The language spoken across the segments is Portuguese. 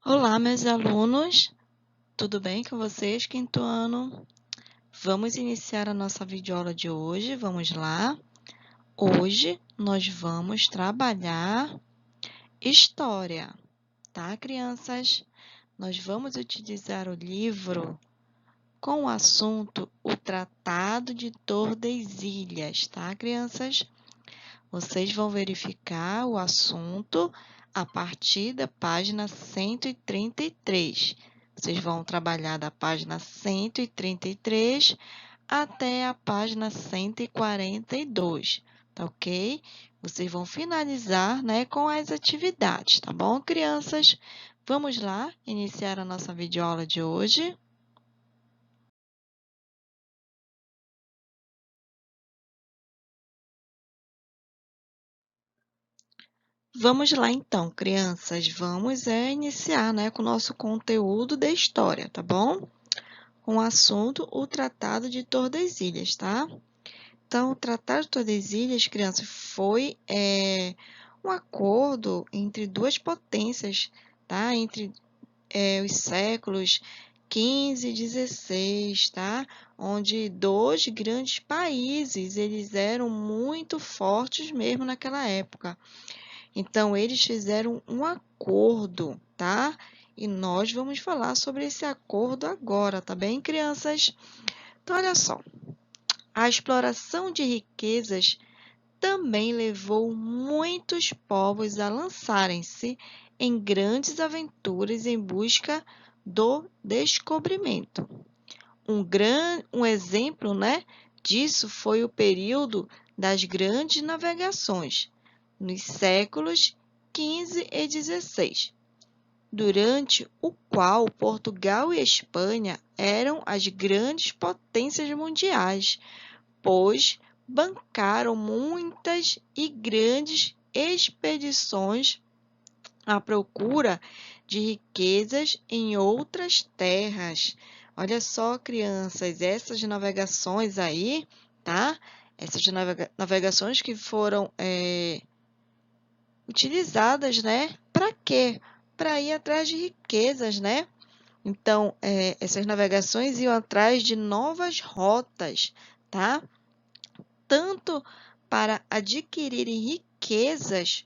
Olá, meus alunos, tudo bem com vocês, quinto ano? Vamos iniciar a nossa videoaula de hoje, vamos lá? Hoje nós vamos trabalhar história, tá, crianças? Nós vamos utilizar o livro com o assunto O Tratado de Tordesilhas, tá, crianças? Vocês vão verificar o assunto a partir da página 133. Vocês vão trabalhar da página 133 até a página 142, tá ok? Vocês vão finalizar, né, com as atividades, tá bom, crianças? Vamos lá iniciar a nossa videoaula de hoje. Vamos lá então, crianças, vamos iniciar, né, com o nosso conteúdo de história, tá bom? Com o assunto o Tratado de Tordesilhas, tá? Então, o Tratado de Tordesilhas, crianças, foi um acordo entre duas potências, tá? Entre os séculos 15 e 16, tá? Onde dois grandes países, eles eram muito fortes mesmo naquela época. Então, eles fizeram um acordo, tá? E nós vamos falar sobre esse acordo agora, tá bem, crianças? Então, olha só. A exploração de riquezas também levou muitos povos a lançarem-se em grandes aventuras em busca do descobrimento. Um exemplo, né, disso foi o período das grandes navegações, nos séculos 15 e 16, durante o qual Portugal e Espanha eram as grandes potências mundiais, pois bancaram muitas e grandes expedições à procura de riquezas em outras terras. Olha só, crianças, essas navegações aí, tá? Essas navegações que foram utilizadas, né? Para quê? Para ir atrás de riquezas, né? Então, essas navegações iam atrás de novas rotas, tá? Tanto para adquirirem riquezas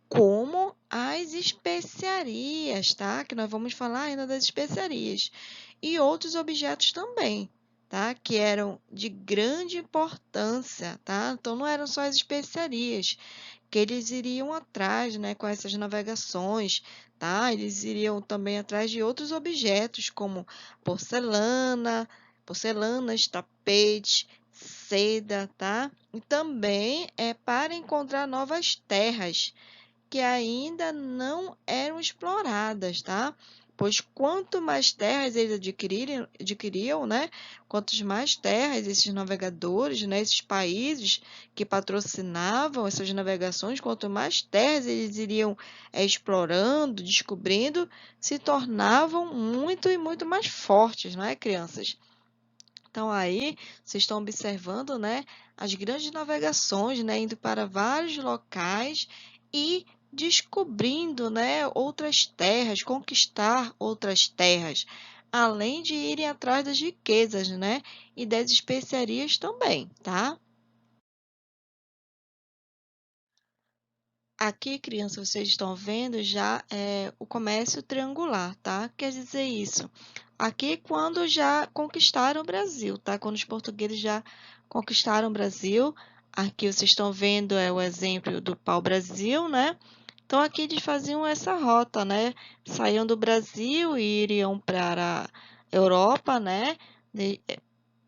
como as especiarias, tá? Que nós vamos falar ainda das especiarias. E outros objetos também, tá? Que eram de grande importância, tá? Então, não eram só as especiarias que eles iriam atrás, né, com essas navegações, tá? Eles iriam também atrás de outros objetos, como porcelanas, tapetes, seda, tá? E também para encontrar novas terras que ainda não eram exploradas, tá? Pois quanto mais terras eles adquiriam, né? Quantos mais terras esses navegadores, né? Esses países que patrocinavam essas navegações, quanto mais terras eles iriam explorando, descobrindo, se tornavam muito e muito mais fortes, não é, crianças? Então, aí, vocês estão observando, né, as grandes navegações, né, indo para vários locais e descobrindo, né, outras terras, conquistar outras terras, além de irem atrás das riquezas, né, e das especiarias também, tá? Aqui, crianças, vocês estão vendo já o comércio triangular, tá? Quer dizer isso. Aqui, quando já conquistaram o Brasil, tá? Quando os portugueses já conquistaram o Brasil, aqui vocês estão vendo o exemplo do pau-brasil, né? Então, aqui eles faziam essa rota, né? Saíam do Brasil e iriam para a Europa, né?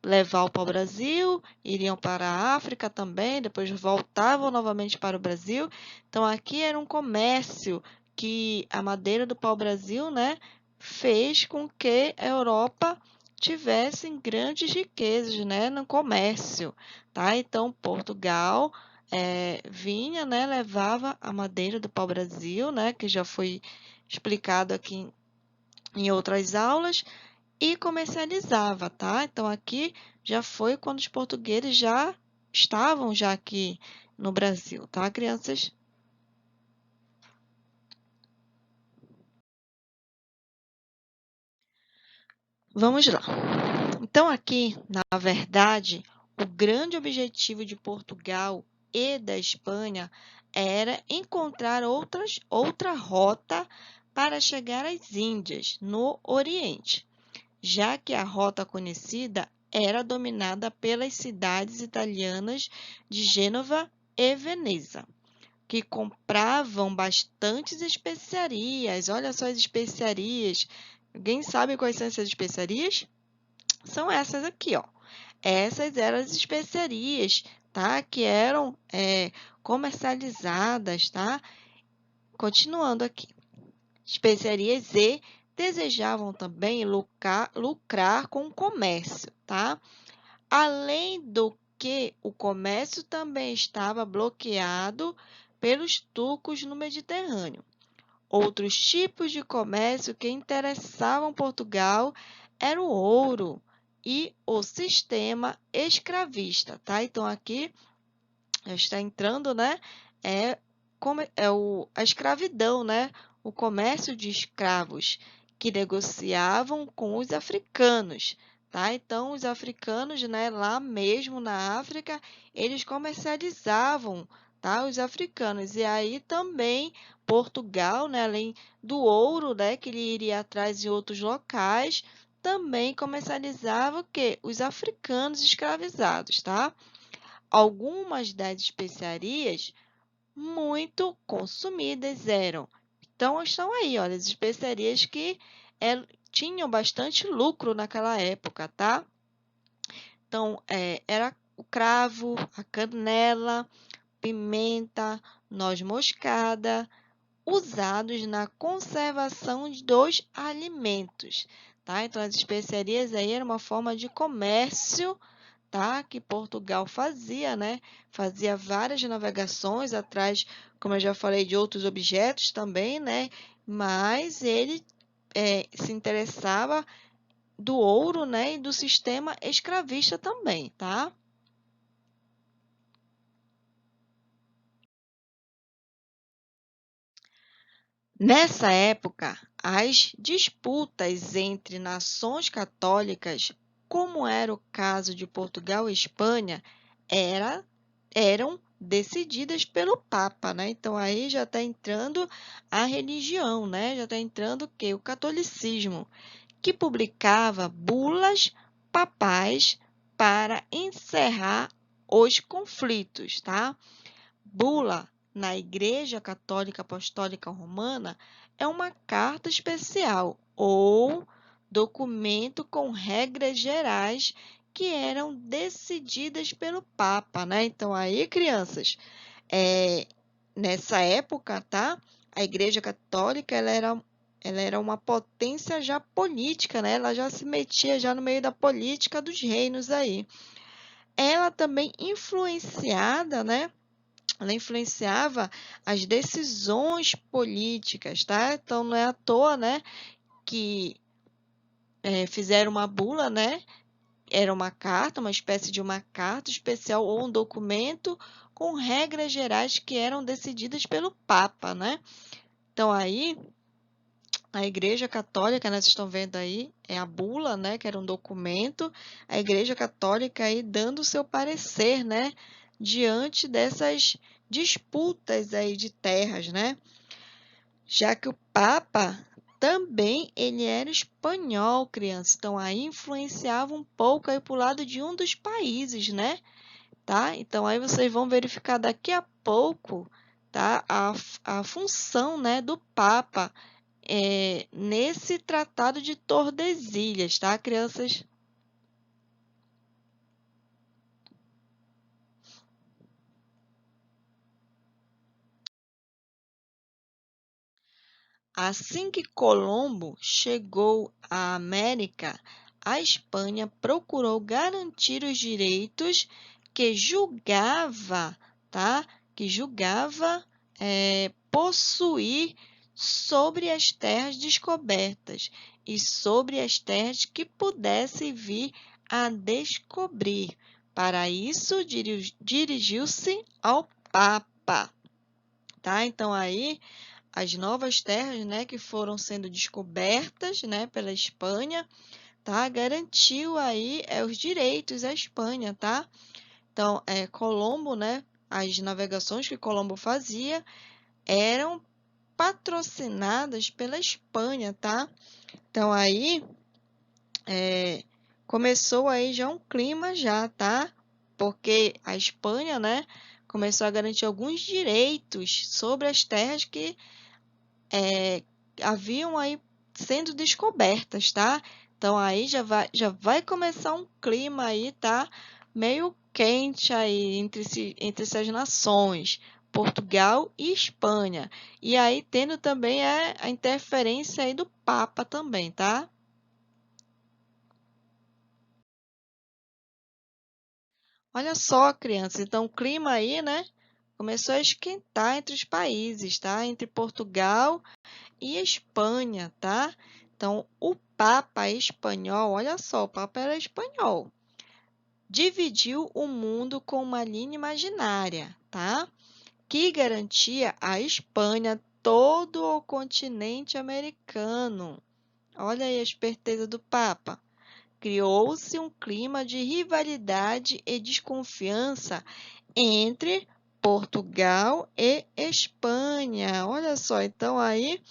Levar o pau-brasil, iriam para a África também, depois voltavam novamente para o Brasil. Então, aqui era um comércio que a madeira do pau-brasil, né, fez com que a Europa tivesse grandes riquezas, né, no comércio, tá? Então, Portugal vinha, né, levava a madeira do pau-brasil, né, que já foi explicado aqui em outras aulas, e comercializava, tá? Então, aqui já foi quando os portugueses já estavam já aqui no Brasil, tá, crianças? Vamos lá. Então, aqui, na verdade, o grande objetivo de Portugal e da Espanha era encontrar outra rota para chegar às Índias, no Oriente, já que a rota conhecida era dominada pelas cidades italianas de Gênova e Veneza, que compravam bastantes especiarias. Olha só as especiarias. Alguém sabe quais são essas especiarias? São essas aqui, ó. Essas eram as especiarias, tá? Que eram comercializadas, tá? Continuando aqui. Especiarias e desejavam também lucrar com o comércio, tá? Além do que o comércio também estava bloqueado pelos turcos no Mediterrâneo. Outros tipos de comércio que interessavam Portugal eram o ouro e o sistema escravista, tá? Então, aqui está entrando, né? A escravidão, né? O comércio de escravos que negociavam com os africanos, tá? Então, os africanos, né? Lá mesmo na África, eles comercializavam, tá? Os africanos. E aí também Portugal, né? Além do ouro, né? Que ele iria atrás em outros locais, também comercializava o quê? Os africanos escravizados, tá? Algumas das especiarias muito consumidas eram. Então, estão aí, olha, as especiarias que tinham bastante lucro naquela época, tá? Então, era o cravo, a canela, pimenta, noz moscada, usados na conservação dos alimentos, tá? Então, as especiarias aí eram uma forma de comércio, tá? Que Portugal fazia, né? Fazia várias navegações atrás, como eu já falei, de outros objetos também, né? Mas ele se interessava do ouro, né? E do sistema escravista também, tá? Nessa época, as disputas entre nações católicas, como era o caso de Portugal e Espanha, era, eram decididas pelo Papa, né? Então aí já está entrando a religião, né? Já está entrando o quê? O catolicismo, que publicava bulas papais para encerrar os conflitos, tá? Bula na Igreja Católica Apostólica Romana é uma carta especial ou documento com regras gerais que eram decididas pelo Papa, né? Então, aí, crianças, é, nessa época, tá? A Igreja Católica, ela era uma potência já política, né? Ela já se metia já no meio da política dos reinos aí. Ela também influenciada, né? Ela influenciava as decisões políticas, tá? Então, não é à toa, né, que fizeram uma bula, né? Era uma carta, uma espécie de uma carta especial ou um documento com regras gerais que eram decididas pelo Papa, né? Então, aí, a Igreja Católica, né, vocês estão vendo aí, é a bula, né, que era um documento, a Igreja Católica aí dando o seu parecer, né, diante dessas disputas aí de terras, né? Já que o Papa também ele era espanhol, criança, então aí influenciava um pouco aí para o lado de um dos países, né? Tá? Então aí vocês vão verificar daqui a pouco, tá? A função, né, do Papa nesse Tratado de Tordesilhas, tá, crianças? Assim que Colombo chegou à América, a Espanha procurou garantir os direitos que julgava, tá? Que julgava possuir sobre as terras descobertas e sobre as terras que pudesse vir a descobrir. Para isso, dirigiu-se ao Papa, tá? Então aí as novas terras, né, que foram sendo descobertas, né, pela Espanha, tá? Garantiu aí os direitos à Espanha, tá? Então, Colombo, né? As navegações que Colombo fazia eram patrocinadas pela Espanha, tá? Então, aí começou aí já um clima já, tá? Porque a Espanha, né, começou a garantir alguns direitos sobre as terras que haviam aí sendo descobertas, tá? Então aí já vai começar um clima aí, tá? Meio quente aí entre essas nações, Portugal e Espanha. E aí tendo também a interferência aí do Papa também, tá? Olha só, crianças, então o clima aí, né, começou a esquentar entre os países, tá? Entre Portugal e Espanha, tá? Então, o Papa espanhol, olha só, o Papa era espanhol, dividiu o mundo com uma linha imaginária, tá? Que garantia à Espanha todo o continente americano. Olha aí a esperteza do Papa. Criou-se um clima de rivalidade e desconfiança entre Portugal e Espanha. Olha só, então aí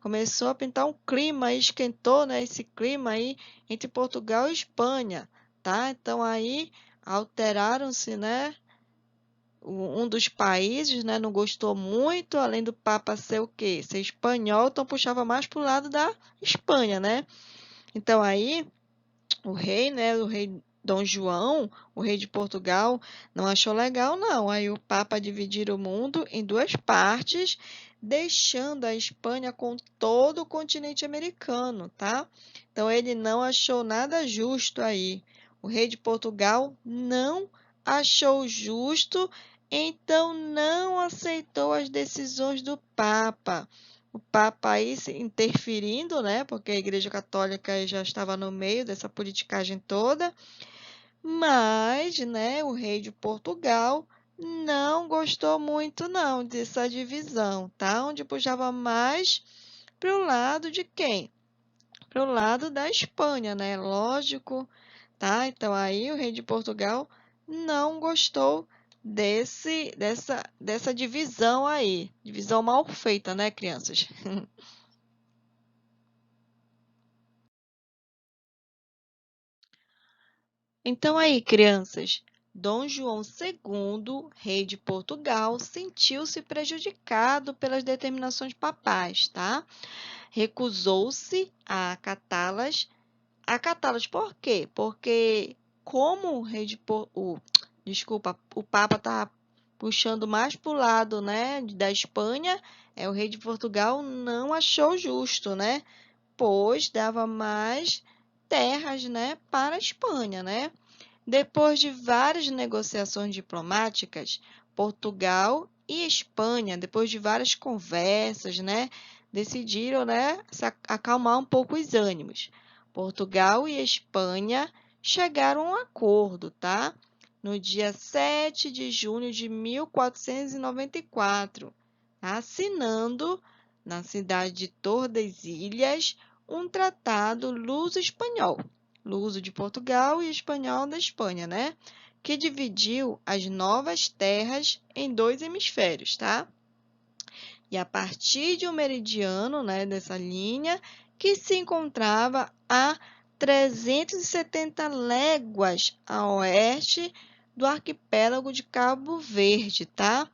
começou a pintar um clima, aí esquentou, né, esse clima aí entre Portugal e Espanha, tá? Então aí alteraram-se, né? Um dos países, né, não gostou muito, além do Papa ser o quê? Ser espanhol, então puxava mais para o lado da Espanha, né? Então aí o rei, né, o rei Dom João, o rei de Portugal, não achou legal, não. Aí o Papa dividir o mundo em duas partes, deixando a Espanha com todo o continente americano, tá? Então ele não achou nada justo aí. O rei de Portugal não achou justo, então não aceitou as decisões do Papa. O Papa aí se interferindo, né? Porque a Igreja Católica já estava no meio dessa politicagem toda, mas, né, o rei de Portugal não gostou muito não dessa divisão, tá? Onde puxava mais para o lado de quem? Para o lado da Espanha, né? Lógico, tá? Então aí o rei de Portugal não gostou dessa divisão aí, divisão mal feita, né, crianças? Então aí, crianças, Dom João II, rei de Portugal, sentiu-se prejudicado pelas determinações papais, tá? Recusou-se a acatá-las. Acatá-las por quê? Porque como o rei de desculpa, o Papa tá puxando mais para o lado, né, da Espanha, o rei de Portugal não achou justo, né? Pois dava mais terras, né, para a Espanha, né? Depois de várias negociações diplomáticas, Portugal e Espanha, depois de várias conversas, né, decidiram, né, acalmar um pouco os ânimos. Portugal e Espanha chegaram a um acordo, tá? No dia 7 de junho de 1494, assinando na cidade de Tordesilhas um tratado luso-espanhol, luso de Portugal e espanhol da Espanha, né? Que dividiu as novas terras em dois hemisférios, tá? E a partir de um meridiano, né, dessa linha, que se encontrava a 370 léguas a oeste do arquipélago de Cabo Verde, tá?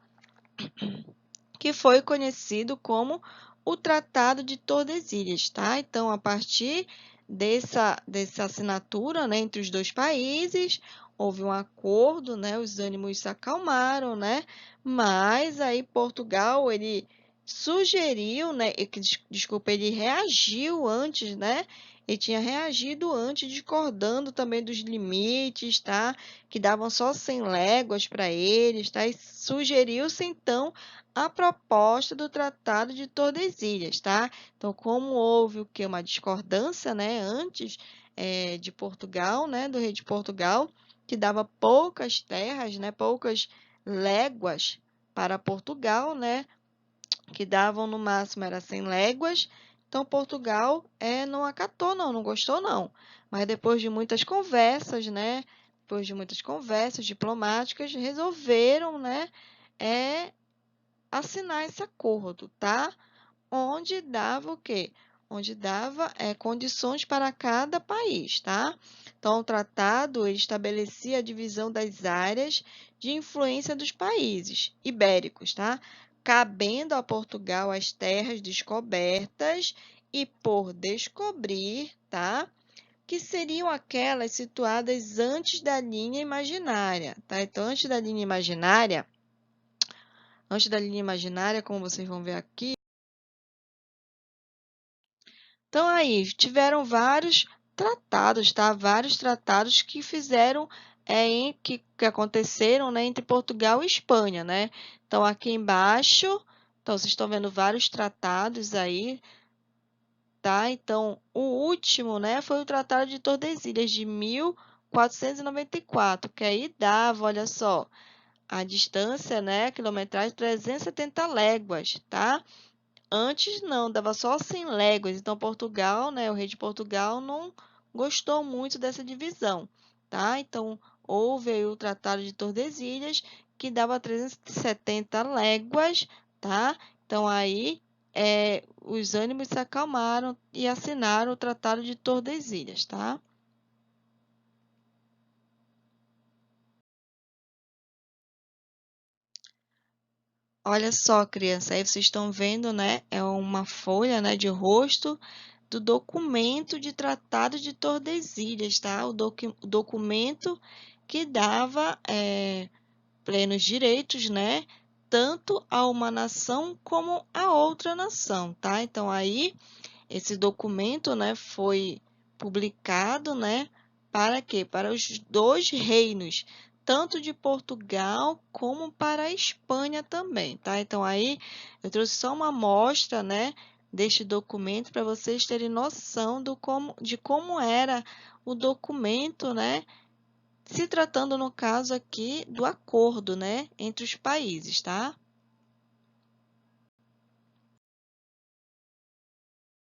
Que foi conhecido como o Tratado de Tordesilhas, tá? Então, a partir dessa assinatura, né, entre os dois países, houve um acordo, né? Os ânimos se acalmaram, né? Mas aí Portugal, ele sugeriu, né? Desculpa, ele reagiu antes, né? Ele tinha reagido antes, discordando também dos limites, tá? Que davam só 100 léguas para eles, tá? E sugeriu-se, então, a proposta do Tratado de Tordesilhas, tá? Então, como houve o que uma discordância, né, antes de Portugal, né, do rei de Portugal, que dava poucas terras, né, poucas léguas para Portugal, né, que davam no máximo era 100 léguas, Então, Portugal não acatou, não gostou, não. Mas depois de muitas conversas, né? Depois de muitas conversas diplomáticas, resolveram, né? Assinar esse acordo, tá? Onde dava o quê? Onde dava condições para cada país, tá? Então, o tratado ele estabelecia a divisão das áreas de influência dos países ibéricos, tá? Cabendo a Portugal as terras descobertas e por descobrir, tá? Que seriam aquelas situadas antes da linha imaginária, tá? Então, antes da linha imaginária, como vocês vão ver aqui, então, aí, tiveram vários tratados, tá? Vários tratados que fizeram, que aconteceram, né, entre Portugal e Espanha, né? Então, aqui embaixo, então, vocês estão vendo vários tratados aí, tá? Então, o último, né, foi o Tratado de Tordesilhas, de 1494, que aí dava, olha só, a distância, né, quilometragem 370 léguas, tá? Antes não, dava só 100 léguas. Então, Portugal, né, o rei de Portugal não gostou muito dessa divisão, tá? Então, houve aí o Tratado de Tordesilhas, que dava 370 léguas, tá? Então, aí, os ânimos se acalmaram e assinaram o Tratado de Tordesilhas, tá? Olha só, criança, aí vocês estão vendo, né? É uma folha, né, de rosto do documento de Tratado de Tordesilhas, tá? O documento que dava plenos direitos, né? Tanto a uma nação como a outra nação, tá? Então, aí, esse documento, né, foi publicado, né? Para quê? Para os dois reinos, tanto de Portugal como para a Espanha também, tá? Então, aí, eu trouxe só uma amostra, né, deste documento para vocês terem noção de como era o documento, né, se tratando, no caso aqui, do acordo, né, entre os países, tá?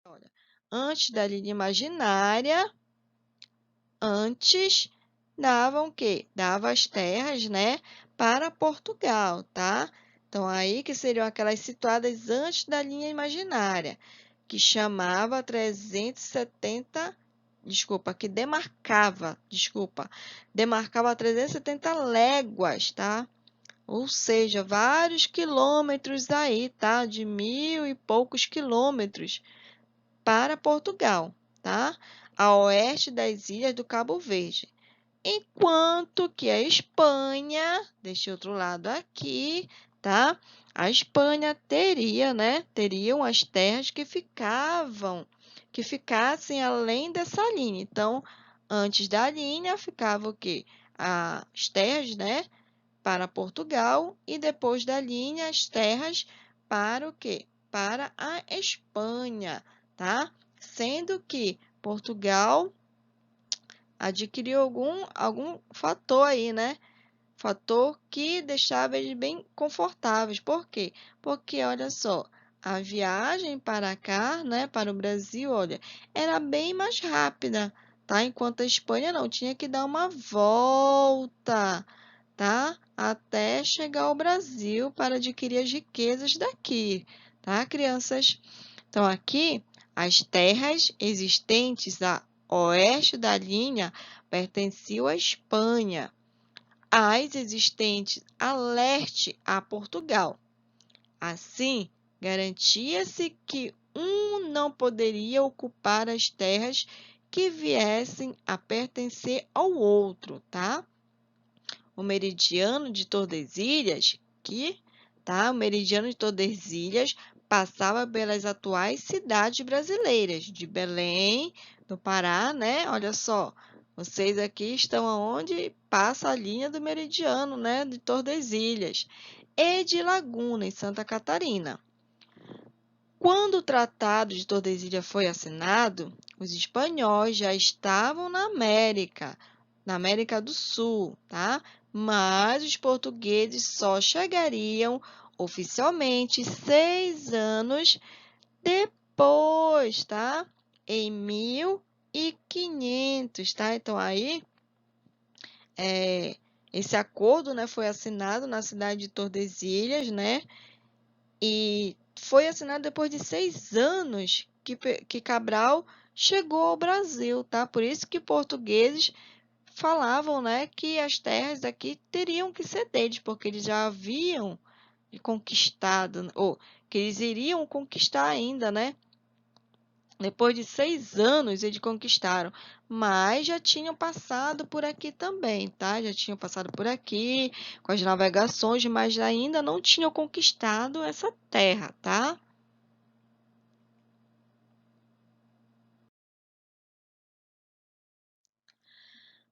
Olha, antes da linha imaginária, antes davam o quê? Dava as terras, né, para Portugal, tá? Então, aí que seriam aquelas situadas antes da linha imaginária, que chamava 370, demarcava 370 léguas, tá? Ou seja, vários quilômetros aí, tá? De 1000 e poucos quilômetros para Portugal, tá? A oeste das ilhas do Cabo Verde. Enquanto que a Espanha, deste outro lado aqui, tá? A Espanha teria, né? Teriam as terras que ficassem além dessa linha. Então, antes da linha ficava o quê? As terras, né? Para Portugal e depois da linha as terras para o quê? Para a Espanha, tá? Sendo que Portugal adquiriu algum fator aí, né? Fator que deixava eles bem confortáveis. Por quê? Porque, olha só, a viagem para cá, né, para o Brasil, olha, era bem mais rápida, tá? Enquanto a Espanha não, tinha que dar uma volta, tá? Até chegar ao Brasil para adquirir as riquezas daqui, tá, crianças? Então, aqui, as terras existentes a oeste da linha pertenciam à Espanha. As existentes a leste a Portugal. Assim, garantia-se que um não poderia ocupar as terras que viessem a pertencer ao outro, tá? O meridiano de Tordesilhas, o meridiano de Tordesilhas passava pelas atuais cidades brasileiras, de Belém, no Pará, né? Olha só, vocês aqui estão aonde passa a linha do meridiano, né, de Tordesilhas, e de Laguna, em Santa Catarina. Quando o Tratado de Tordesilhas foi assinado, os espanhóis já estavam na América do Sul, tá? Mas os portugueses só chegariam oficialmente 6 anos depois, tá? Em 1500, tá? Então, aí, esse acordo, né, foi assinado na cidade de Tordesilhas, né? E foi assinado depois de 6 anos que Cabral chegou ao Brasil, tá? Por isso que portugueses falavam, né, que as terras aqui teriam que ser deles, porque eles já haviam conquistado, ou que eles iriam conquistar ainda, né? Depois de 6 anos, eles conquistaram, mas já tinham passado por aqui também, tá? Já tinham passado por aqui com as navegações, mas ainda não tinham conquistado essa terra, tá?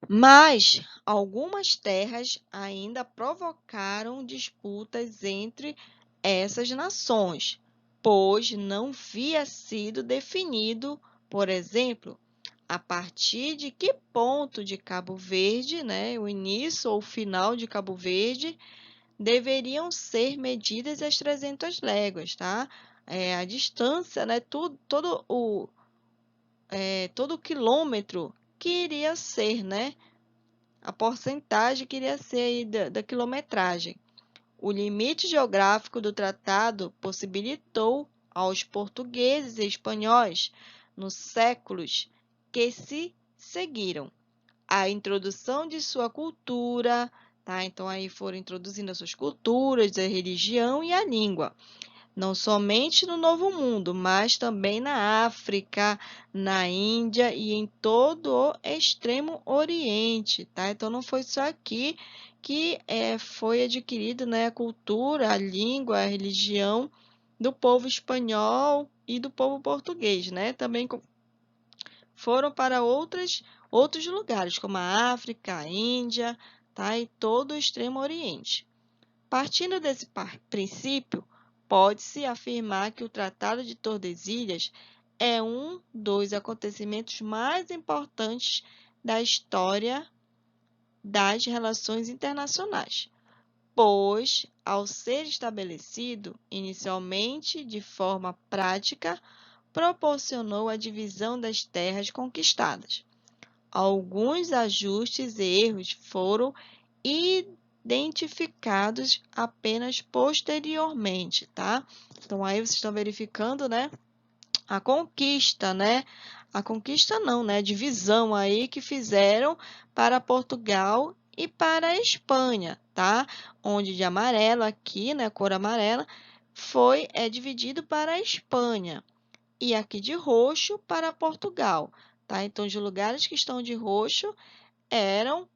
Mas algumas terras ainda provocaram disputas entre essas nações, pois não havia sido definido, por exemplo, a partir de que ponto de Cabo Verde, né, o início ou o final de Cabo Verde, deveriam ser medidas as 300 léguas, tá? A distância, né, todo o quilômetro que iria ser, né? A porcentagem que iria ser aí da quilometragem. O limite geográfico do tratado possibilitou aos portugueses e espanhóis, nos séculos que se seguiram, a introdução de sua cultura, tá? Então, aí foram introduzindo as suas culturas, a religião e a língua, não somente no Novo Mundo, mas também na África, na Índia e em todo o Extremo Oriente, tá? Então, não foi só aqui que foi adquirido, né, a cultura, a língua, a religião do povo espanhol e do povo português, né? Também foram para outros lugares, como a África, a Índia, tá? E todo o Extremo Oriente. Partindo desse princípio, pode-se afirmar que o Tratado de Tordesilhas é um dos acontecimentos mais importantes da história das relações internacionais, pois, ao ser estabelecido inicialmente de forma prática, proporcionou a divisão das terras conquistadas. Alguns ajustes e erros foram identificados apenas posteriormente, tá? Então, aí vocês estão verificando, né? A conquista, né? A conquista não, né? A divisão aí que fizeram para Portugal e para a Espanha, tá? Onde de amarelo aqui, né? Cor amarela, foi dividido para a Espanha e aqui de roxo para Portugal, tá? Então, os lugares que estão de roxo eram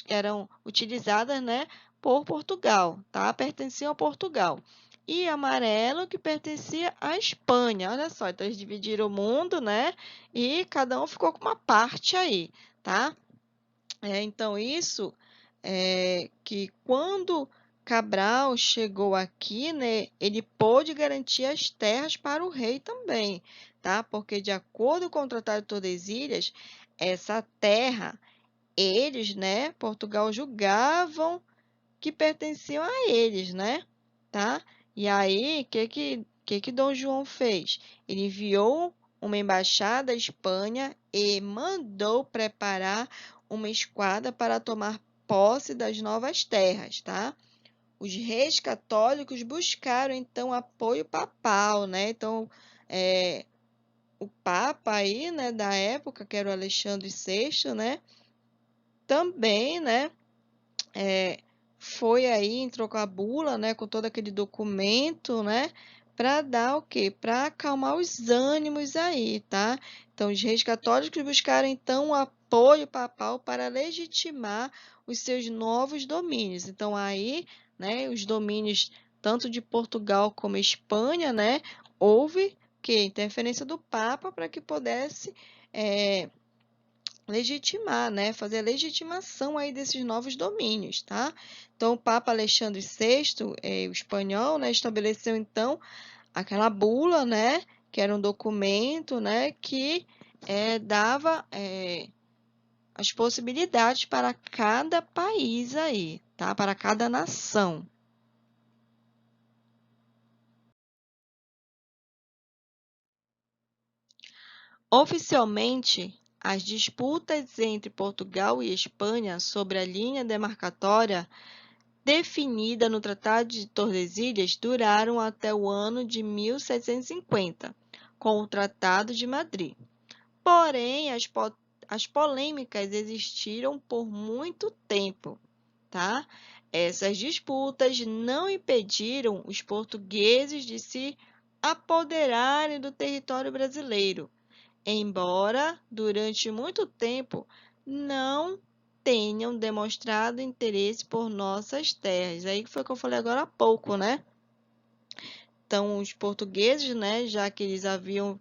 eram utilizadas, né, por Portugal, tá? Pertenciam a Portugal. E amarelo que pertencia à Espanha. Olha só, então eles dividiram o mundo, né? E cada um ficou com uma parte aí, tá? Então, isso é que quando Cabral chegou aqui, né, ele pôde garantir as terras para o rei também, tá? Porque, de acordo com o Tratado de Tordesilhas, essa terra eles, né, Portugal julgavam que pertenciam a eles, né, tá? E aí, o que Dom João fez? Ele enviou uma embaixada à Espanha e mandou preparar uma esquadra para tomar posse das novas terras, tá? Os reis católicos buscaram, então, apoio papal, né? Então, o Papa aí, né, da época, que era o Alexandre VI, né, também, né, foi aí, entrou com a bula, né, com todo aquele documento, né, para dar o quê? Para acalmar os ânimos aí, tá? Então, os reis católicos buscaram, então, o apoio papal para legitimar os seus novos domínios. Então, aí, né, os domínios tanto de Portugal como Espanha, né, houve que interferência do Papa para que pudesse legitimar, né? Fazer a legitimação aí desses novos domínios, tá? Então, o Papa Alexandre VI, o espanhol, né, estabeleceu então aquela bula, né, que era um documento, né, que dava as possibilidades para cada país aí, tá? Para cada nação. Oficialmente, as disputas entre Portugal e Espanha sobre a linha demarcatória definida no Tratado de Tordesilhas duraram até o ano de 1750, com o Tratado de Madrid. Porém, as polêmicas existiram por muito tempo, tá? Essas disputas não impediram os portugueses de se apoderarem do território brasileiro, embora durante muito tempo não tenham demonstrado interesse por nossas terras. Aí foi o que eu falei agora há pouco, né? Então, os portugueses, né, já que eles haviam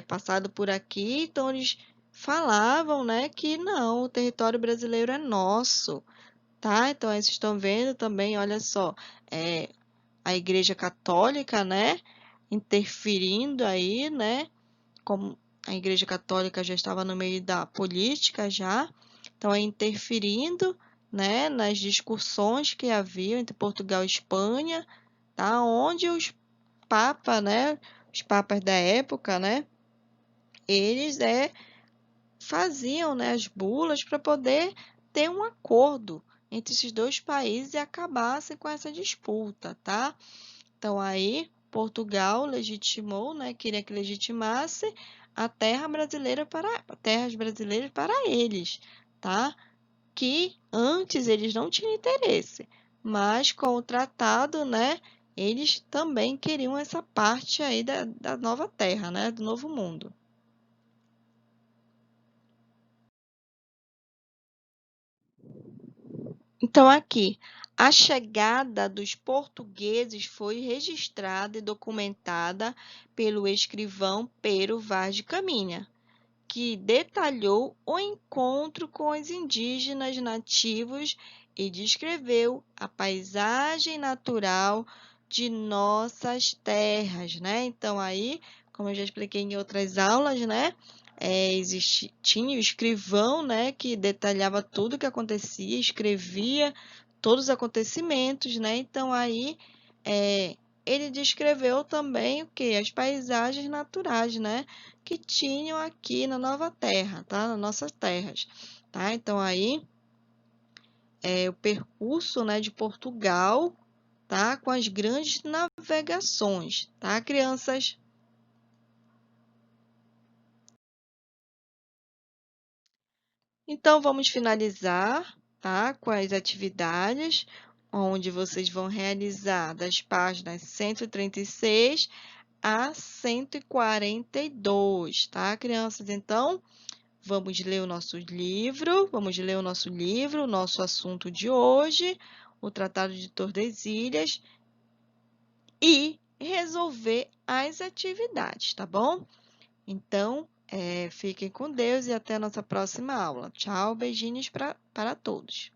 passado por aqui, então eles falavam, né, que não, o território brasileiro é nosso, tá? Então, aí vocês estão vendo também, olha só, a Igreja Católica, né, interferindo aí, né, como a Igreja Católica já estava no meio da política já, então é interferindo, né, nas discussões que havia entre Portugal e Espanha, tá? Onde os papas, né, os papas da época, né, eles faziam, né, as bulas para poder ter um acordo entre esses dois países e acabassem com essa disputa, tá? Então aí Portugal legitimou, né, queria que legitimasse a terras brasileiras para eles, tá? Que antes eles não tinham interesse, mas com o tratado, né, eles também queriam essa parte aí da nova terra, né, do novo mundo. Então, aqui, a chegada dos portugueses foi registrada e documentada pelo escrivão Pero Vaz de Caminha, que detalhou o encontro com os indígenas nativos e descreveu a paisagem natural de nossas terras, né? Então, aí, como eu já expliquei em outras aulas, né? Tinha o escrivão, né, que detalhava tudo o que acontecia, escrevia todos os acontecimentos, né? Então, aí, ele descreveu também o que? As paisagens naturais, né? Que tinham aqui na Nova Terra, tá? Nas nossas terras, tá? Então, aí, o percurso, né, de Portugal, tá? Com as grandes navegações, tá, crianças? Então, vamos finalizar, tá? Com as atividades, onde vocês vão realizar das páginas 136 a 142, tá, crianças? Então, vamos ler o nosso livro, o nosso assunto de hoje, o Tratado de Tordesilhas, e resolver as atividades, tá bom? Então, fiquem com Deus e até a nossa próxima aula. Tchau, beijinhos para todos.